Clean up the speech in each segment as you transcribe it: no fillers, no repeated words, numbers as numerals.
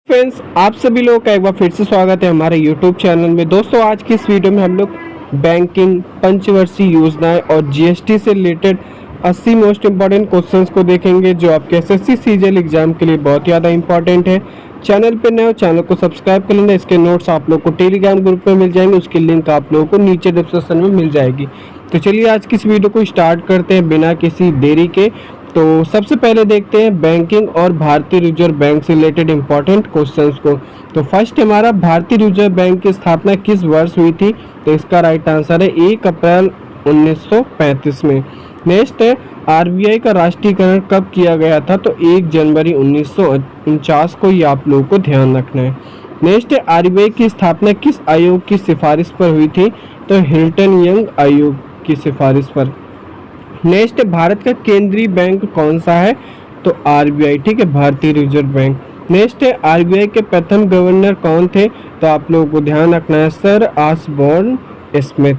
Friends, आप सभी लोगों का एक बार फिर से स्वागत है हमारे यूट्यूब चैनल में। दोस्तों, आज की इस वीडियो में हम लोग बैंकिंग, पंचवर्षीय योजनाएं और जीएसटी से रिलेटेड 80 मोस्ट इंपॉर्टेंट क्वेश्चंस को देखेंगे जो आपके एसएससी सीजीएल एग्जाम के लिए बहुत ज़्यादा इंपॉर्टेंट है। चैनल पे नए हो, चैनल को सब्सक्राइब कर लेना। इसके नोट्स आप लोग को टेलीग्राम ग्रुप में मिल जाएंगे, उसकी लिंक आप लोगों को नीचे डिस्क्रिप्शन में मिल जाएगी। तो चलिए आज की इस वीडियो को स्टार्ट करते हैं बिना किसी देरी के। तो सबसे पहले देखते हैं बैंकिंग और भारतीय रिजर्व बैंक से रिलेटेड इंपॉर्टेंट क्वेश्चंस को। तो फर्स्ट हमारा, भारतीय रिजर्व बैंक की स्थापना किस वर्ष हुई थी? तो इसका राइट आंसर है 1 अप्रैल 1935 में। नेक्स्ट है, आरबीआई का राष्ट्रीयकरण कब किया गया था? तो 1 जनवरी 1949 को, ये आप लोगों को ध्यान रखना है। नेक्स्ट है, आरबीआई की स्थापना किस आयोग की सिफारिश पर हुई थी? तो हिल्टन यंग आयोग की सिफारिश पर। नेक्स्ट, भारत का केंद्रीय बैंक कौन सा है? तो आरबीआई, ठीक है, भारतीय रिजर्व बैंक। नेक्स्ट है, आरबीआई के प्रथम गवर्नर कौन थे? तो आप लोगों को ध्यान रखना है सर ऑसबोर्न स्मिथ,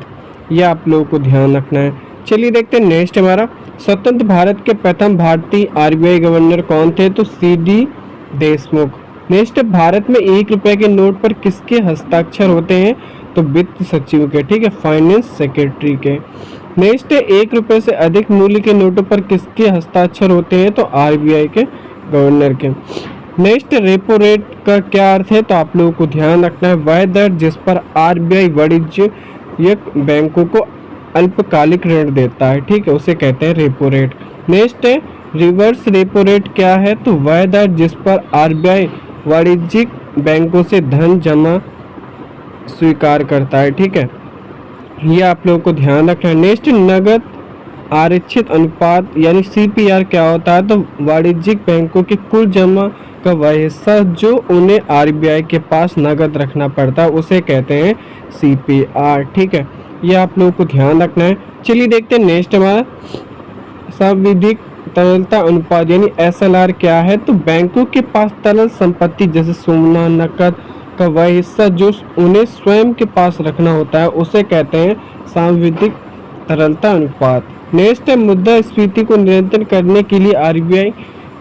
ये आप लोगों को ध्यान रखना है। चलिए देखते हैं नेक्स्ट हमारा, स्वतंत्र भारत के प्रथम भारतीय आरबीआई गवर्नर कौन थे? तो सीडी देशमुख। नेक्स्ट, भारत में 1 रुपए के नोट पर किसके हस्ताक्षर होते हैं? तो वित्त सचिव के, ठीक है, फाइनेंस सेक्रेटरी के। नेक्स्ट है, 1 रुपए से अधिक मूल्य के नोटों पर किसके हस्ताक्षर होते हैं? तो आरबीआई के गवर्नर के। नेक्स्ट, रेपो रेट का क्या अर्थ है? तो आप लोगों को ध्यान रखना है वह दर जिस पर आरबीआई वाणिज्यिक बैंकों को अल्पकालिक ऋण देता है, ठीक है, उसे कहते हैं रेपो रेट। नेक्स्ट है, रिवर्स रेपो रेट क्या है? तो वह दर जिस पर आरबीआई वाणिज्यिक बैंकों से धन जमा स्वीकार करता है, ठीक है, ये आप लोगों को ध्यान रखना है। नेक्स्ट, नगद आरक्षित अनुपात यानी सीपीआर क्या होता है? तो वाणिज्यिक बैंकों के कुल जमा का वह हिस्सा जो उन्हें आरबीआई के पास नगद रखना पड़ता है, उसे कहते हैं सीपीआर, ठीक है, ये आप लोगों को ध्यान रखना है। चलिए देखते हैं नेक्स्ट हमारा, सांविधिक तरलता अनुपात यानी एसएलआर क्या है? तो बैंकों के पास तरल संपत्ति जैसे सोना, नकद का वह हिस्सा जो उन्हें स्वयं के पास रखना होता है, उसे कहते हैं सांविधिक तरलता अनुपात। नेक्स्ट है, मुद्रास्फीति को नियंत्रण करने के लिए आरबीआई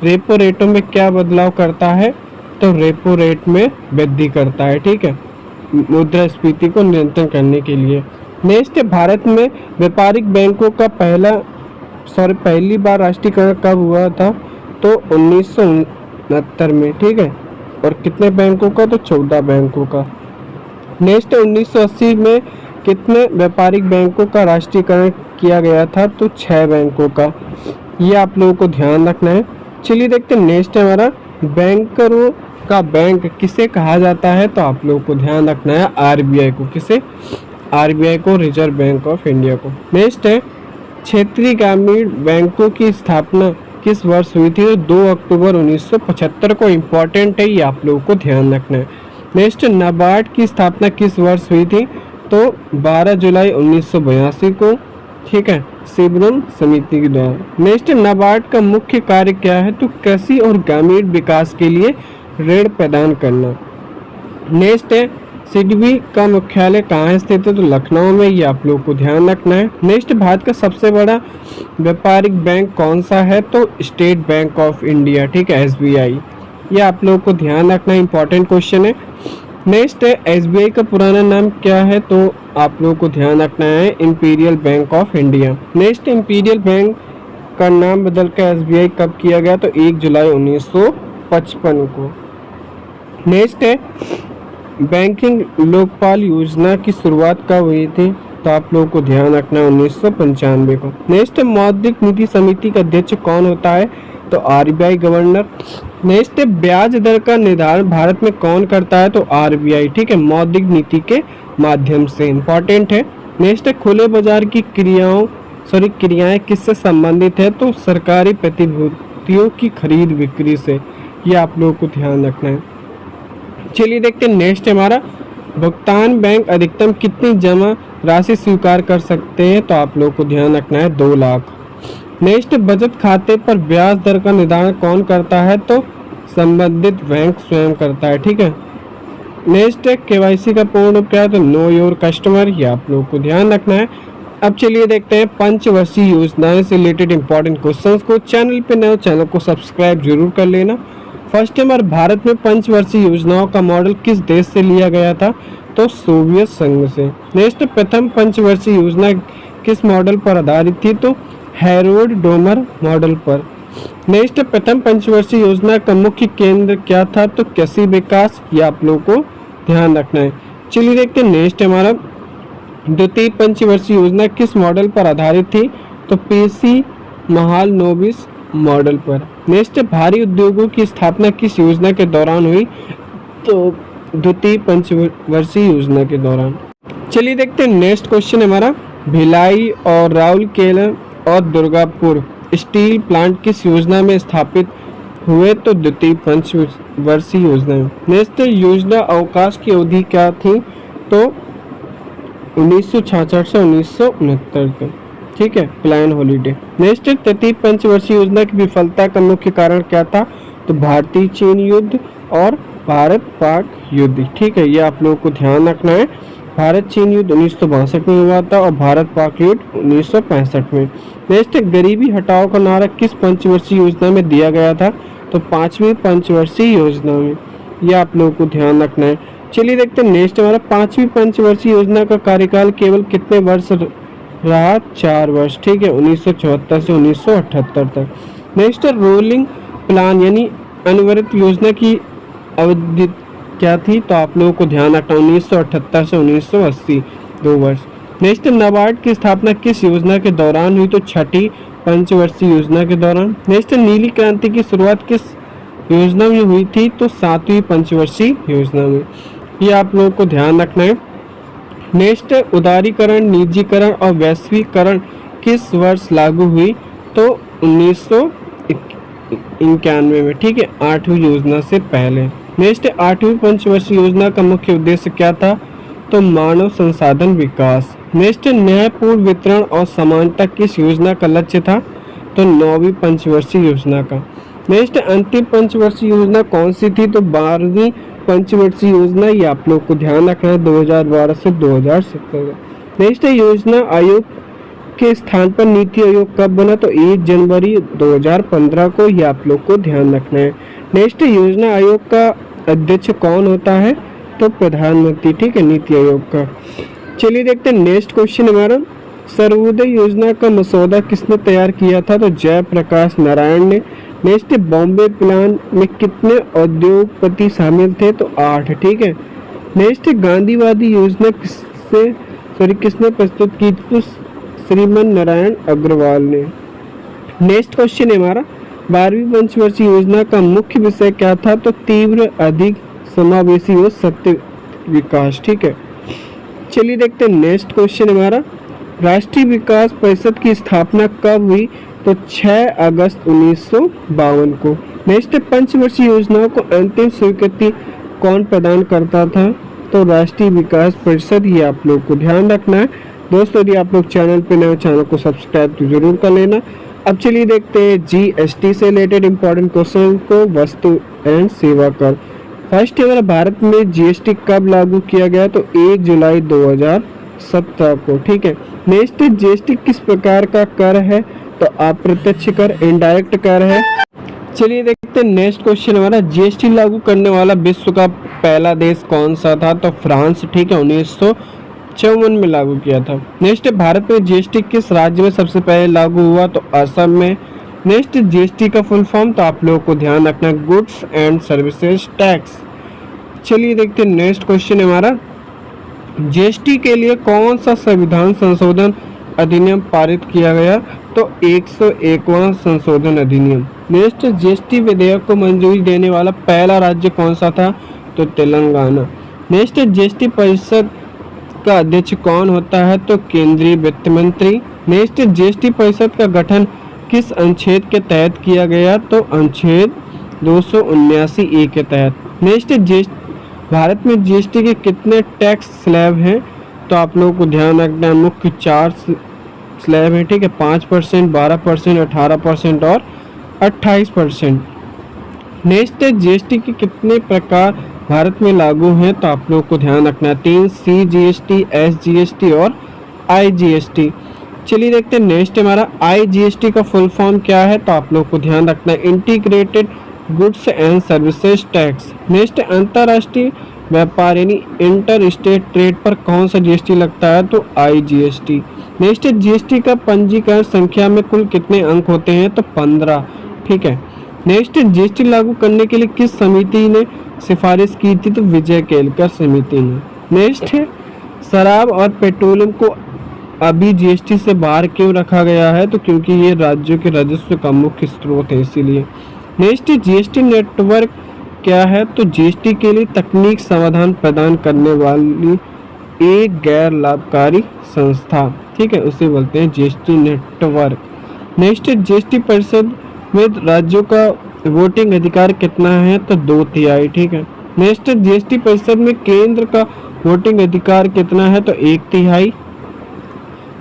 रेपो रेटों में क्या बदलाव करता है? तो रेपो रेट में वृद्धि करता है, ठीक है, मुद्रास्फीति को नियंत्रण करने के लिए। नेक्स्ट है, भारत में व्यापारिक बैंकों का पहली बार राष्ट्रीयकरण कब हुआ था? तो 1969 में, ठीक है, और कितने बैंकों का? तो 14 बैंकों का। नेक्स्ट, 1980 में कितने व्यापारिक बैंकों का राष्ट्रीयकरण किया गया था? तो 6 बैंकों का, ये आप लोगों को ध्यान रखना है। चलिए देखते हैं नेक्स्ट हमारा, बैंकरों का बैंक किसे कहा जाता है? तो आप लोगों को ध्यान रखना है आरबीआई को। किसे? आरबीआई को, रिजर्व बैंक ऑफ इंडिया को। नेक्स्ट है, क्षेत्रीय ग्रामीण बैंकों की स्थापना किस वर्ष हुई थी? 2 अक्टूबर 1975 को, इम्पॉर्टेंट है, ये आप लोगों को ध्यान रखना है। नेक्स्ट, नाबार्ड की स्थापना किस वर्ष हुई थी? तो 12 जुलाई 1982 को, ठीक है, सिब्रम समिति के द्वारा। नेक्स्ट, नाबार्ड का मुख्य कार्य क्या है? तो कृषि और ग्रामीण विकास के लिए ऋण प्रदान करना। नेक्स्ट है, सिडबी का मुख्यालय कहाँ स्थित है? तो लखनऊ में, ये आप लोगों को ध्यान रखना है। नेक्स्ट, भारत का सबसे बड़ा व्यापारिक बैंक कौन सा है? तो स्टेट बैंक ऑफ इंडिया, ठीक है, एसबीआई, ये आप लोगों को ध्यान रखना, इंपॉर्टेंट क्वेश्चन है। नेक्स्ट है, एसबीआई का पुराना नाम क्या है? तो आप लोगों को ध्यान रखना है imperial bank of India. Next, imperial bank का नाम बदलकर एसबीआई कब किया गया? तो 1 जुलाई 1955 को। नेक्स्ट है, बैंकिंग लोकपाल योजना की शुरुआत कब हुई थी? तो आप लोगों को ध्यान रखना है 1995 को। नेक्स्ट, मौद्रिक नीति समिति का अध्यक्ष कौन होता है? तो आरबीआई गवर्नर। नेक्स्ट, ब्याज दर का निर्धारण भारत में कौन करता है? तो आरबीआई, ठीक है, मौद्रिक नीति के माध्यम से, इंपॉर्टेंट है। नेक्स्ट, खुले बाजार की क्रियाएं किससे संबंधित है? तो सरकारी प्रतिभूतियों की खरीद बिक्री से, ये आप लोगों को ध्यान रखना है। चलिए देखते हैं नेक्स्ट हमारा, भुगतान बैंक अधिकतम कितनी जमा राशि स्वीकार कर सकते हैं? तो आप लोगों को ध्यान रखना है 2 लाख। नेक्स्ट, बचत खाते पर ब्याज दर का निर्धारण कौन करता है? तो संबंधित बैंक स्वयं करता है, ठीक है। नेक्स्ट, केवाईसी का पूर्ण रूप क्या है? तो नो योर कस्टमर, ये आप लोगों को ध्यान रखना है। अब चलिए देखते हैं पंचवर्षीय योजनाएं से रिलेटेड इंपॉर्टेंट क्वेश्चंस को। चैनल पे नए हो, चैनल को सब्सक्राइब जरूर कर लेना। फर्स्ट टाइम भारत में पंचवर्षीय योजनाओं का मॉडल किस देश से लिया गया था? तो सोवियत संघ से। नेक्स्ट, प्रथम पंचवर्षीय योजना किस मॉडल पर आधारित थी? तो हैरोल्ड डोमर मॉडल पर। नेक्स्ट, प्रथम पंचवर्षीय योजना का मुख्य केंद्र क्या था? तो कृषि विकास। ये आप लोगों को ध्यान रखना है। चलिए देखते हैं नेक्स्ट हमारा द्वितीय पंचवर्षीय योजना किस मॉडल पर आधारित थी? तो पेशी महालनोबिस मॉडल पर। नेक्स्ट, भारी उद्योगों की स्थापना किस योजना के दौरान हुई? तो द्वितीय पंचवर्षीय योजना के दौरान। चलिए देखते हैं नेक्स्ट क्वेश्चन हमारा, भिलाई और राउरकेला और दुर्गापुर स्टील प्लांट किस योजना में स्थापित हुए? तो द्वितीय पंचवर्षीय योजना में। नेक्स्ट, योजना अवकाश की अवधि क्या थी? तो 1966 से 1969 तक। ठीक है, प्लान हॉलीडे। नेक्स्ट, तृतीय पंचवर्षीय योजना की विफलता का मुख्य कारण क्या था? तो भारतीय चीन युद्ध और भारत पाक युद्ध। ठीक है, ये आप लोगों को ध्यान रखना है। भारत चीन युद्ध 1962 में हुआ था और भारत पाक युद्ध 1965 में। नेक्स्ट, गरीबी हटाओ का नारा किस पंचवर्षीय योजना में दिया गया था? तो पांचवी पंचवर्षीय योजना में। ये आप लोगों को ध्यान रखना है। चलिए देखते हैं नेक्स्ट हमारा, पांचवी पंचवर्षीय योजना का कार्यकाल केवल कितने वर्ष रहा? 4 वर्ष। ठीक है, 1974 से 1978 तक। नेक्स्ट, रोलिंग प्लान यानी अनवरत योजना की अवधि क्या थी? तो आप लोगों को ध्यान रखना 1978 से 1980, 2 वर्ष। नेक्स्ट, नाबार्ड की स्थापना किस योजना के दौरान हुई? तो छठी पंचवर्षीय योजना के दौरान। नेक्स्ट, नीली क्रांति की शुरुआत किस योजना में हुई थी? तो 7वीं पंचवर्षीय योजना में। ये आप लोगों को ध्यान रखना है। नेक्स्ट, उदारीकरण, निजीकरण और वैश्वीकरण किस वर्ष लागू हुई? तो 1991 में। ठीक है, 8वीं योजना से पहले। नेक्स्ट, 8वीं पंचवर्षीय योजना का मुख्य उद्देश्य क्या था? तो मानव संसाधन विकास। नेक्स्ट, न्यायपूर्ण वितरण और समानता किस योजना का लक्ष्य था? तो 9वीं पंचवर्षीय योजना का। नेक्स्ट, अंतिम पंचवर्षीय योजना कौन सी थी? तो 12वीं पंचवर्षीय योजना। ये आप लोग को ध्यान रखना है, 2012 से 2017। नेक्स्ट, योजना आयोग के स्थान पर नीति आयोग कब बना? तो 1 जनवरी 2015 को। ये आप लोग को ध्यान रखना है। नेक्स्ट, योजना आयोग का अध्यक्ष कौन होता है? तो प्रधानमंत्री। ठीक है, नीति आयोग का। चलिए देखते हैं नेक्स्ट क्वेश्चन हमारा, सर्वोदय योजना का मसौदा किसने तैयार किया था? तो जयप्रकाश नारायण ने। नेक्स्ट, बॉम्बे प्लान में कितने उद्योगपति शामिल थे? तो 8। ठीक है। नेक्स्ट, गांधीवादी योजना किसने प्रस्तुत की? तो श्रीमन नारायण अग्रवाल ने। नेक्स्ट क्वेश्चन है हमारा, 12वीं पंचवर्षीय योजना का मुख्य विषय क्या था? तो तीव्र, अधिक, समावेशी और सत्य विकास। ठीक है। चलिए देखते हैं नेक्स्ट क्वेश्चन हमारा, राष्ट्रीय विकास परिषद की स्थापना कब हुई? तो 6 अगस्त 1952 को। नेक्स्ट, पंचवर्षीय योजनाओं को अंतिम स्वीकृति कौन प्रदान करता था? तो राष्ट्रीय विकास परिषद। ये आप लोग को ध्यान रखना है। दोस्तों, यदि आप लोग चैनल पे नए, चैनल को सब्सक्राइब तो जरूर कर लेना। अब चलिए देखते हैं जीएसटी से रिलेटेड इंपॉर्टेंट क्वेश्चन को, वस्तु एंड सेवा कर। फर्स्ट हमारा, भारत में जीएसटी कब लागू किया गया? तो 1 जुलाई 2017 को। ठीक है। नेक्स्ट, जीएसटी किस प्रकार का कर है? तो अप्रत्यक्ष कर, इनडायरेक्ट कर है। चलिए देखते हैं नेक्स्ट क्वेश्चन हमारा, जीएसटी लागू करने वाला विश्व का पहला देश कौन सा था? तो फ्रांस। ठीक है, 1954 में लागू किया था। नेक्स्ट, भारत में जीएसटी किस राज्य में सबसे पहले लागू हुआ? तो असम में। नेक्स्ट, जीएसटी का फुल फॉर्म तो आप लोगों को ध्यान रखना है, गुड्स एंड सर्विसेज टैक्स। चलिए देखते हैं नेक्स्ट क्वेश्चन हमारा, जीएसटी के लिए कौन सा संविधान संशोधन अधिनियम पारित किया गया? तो 101वां संशोधन अधिनियम। नेक्स्ट, जीएसटी विधेयक को मंजूरी देने वाला पहला राज्य कौन सा था? तो तेलंगाना। नेक्स्ट, जीएसटी परिषद का अध्यक्ष कौन होता है? तो केंद्रीय वित्त मंत्री। नेक्स्ट, जीएसटी परिषद का गठन किस अनुच्छेद के तहत किया गया? तो अनुच्छेद 279A के तहत। नेक्स्ट, भारत में जीएसटी के कितने टैक्स स्लैब हैं? तो आप लोगों को ध्यान रखना है, मुख्य 4 स्लैब है। ठीक है, 5%, 12%, 18% और 28%। नेक्स्ट, जीएसटी के कितने प्रकार भारत में लागू हैं? तो आप लोगों को ध्यान रखना है, 3, CGST, SGST और IGST। चलिए देखते हैं नेक्स्ट हमारा, IGST का फुल फॉर्म क्या है? तो आप लोग को ध्यान रखना है, integrated goods and services tax. Next अंतर्राष्ट्रीय व्यापार यानी इंटर स्टेट ट्रेड पर कौन सा जीएसटी लगता है, तो IGST। नेक्स्ट जीएसटी का पंजीकरण संख्या में कुल कितने अंक होते हैं, तो 15। ठीक है। नेक्स्ट जीएसटी लागू करने के लिए किस समिति ने सिफारिश की थी, तो विजय केलकर समिति ने। नेक्स्ट है शराब और पेट्रोलियम को अभी जीएसटी से बाहर क्यों रखा गया है, तो क्योंकि ये राज्यों के राजस्व का मुख्य स्रोत है इसीलिए। नेक्स्ट जीएसटी नेटवर्क क्या है, तो जीएसटी के लिए तकनीक समाधान प्रदान करने वाली एक गैर लाभकारी संस्था, ठीक है, उसे बोलते हैं जीएसटी नेटवर्क। नेक्स्ट जीएसटी परिषद में राज्यों का वोटिंग अधिकार कितना है, तो 2/3। ठीक है। नेक्स्ट जीएसटी परिषद में केंद्र का वोटिंग अधिकार कितना है, तो 1/3।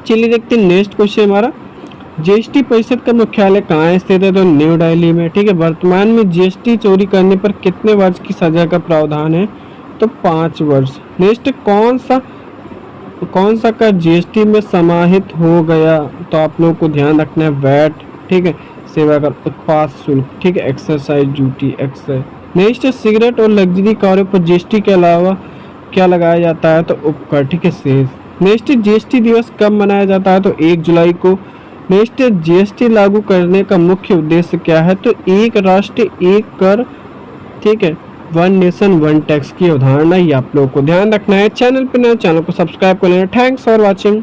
चलिए देखते हैं नेक्स्ट क्वेश्चन हमारा, जीएसटी परिषद का मुख्यालय कहाँ स्थित है, तो न्यू दिल्ली में। ठीक है। वर्तमान में जीएसटी चोरी करने पर कितने वर्ष की सजा का प्रावधान है, तो 5 वर्ष। नेक्स्ट कौन सा कर जीएसटी में समाहित हो गया, तो आप लोगों को ध्यान रखना है वैट, ठीक है, सेवा कर, उत्पाद शुल्क, ठीक है, exercise duty, excise. Next cigarette और लग्जरी कारों पर जीएसटी के अलावा क्या लगाया जाता है, तो उपकर, ठीक है, सेस। नेक्स्ट जीएसटी दिवस कब मनाया जाता है, तो 1 जुलाई को। नेक्स्ट जीएसटी लागू करने का मुख्य उद्देश्य क्या है, तो एक राष्ट्र एक कर, ठीक है, वन नेशन वन टैक्स की अवधारणा, ये आप लोगों को ध्यान रखना है। चैनल पर नए, चैनल को सब्सक्राइब कर लेना। Thanks for watching.